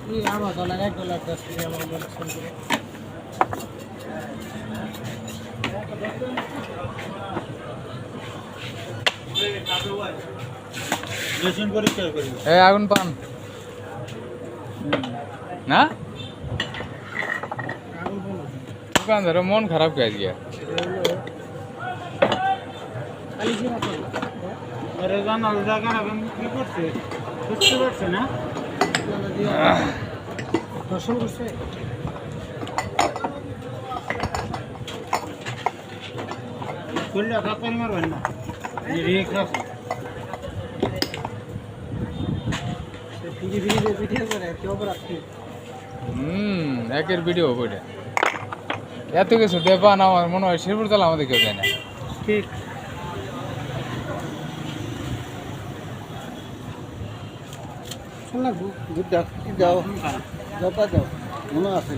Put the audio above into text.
এই আমার ডলার $1 10 টাকা আমার মনে শুনতে লেসন পরীক্ষা করি এই আগুন পান না দোকানদার মন খারাপ কে আজকে আরে গান আলাদা গান এখন কি করছে বুঝতে পারছে না দর্শন করছে করলে কাকারি মারবেন না রিয়েক্ট রাখো ভিডিও করে কেউ রাখি একের ভিডিও বইটা এত কিছু দেবা না আমার মনে হয় শেরপুর তালা আমাদের কেউ দেয় না ঠিক শুনলাম দুধ দাও দাও মনে আছে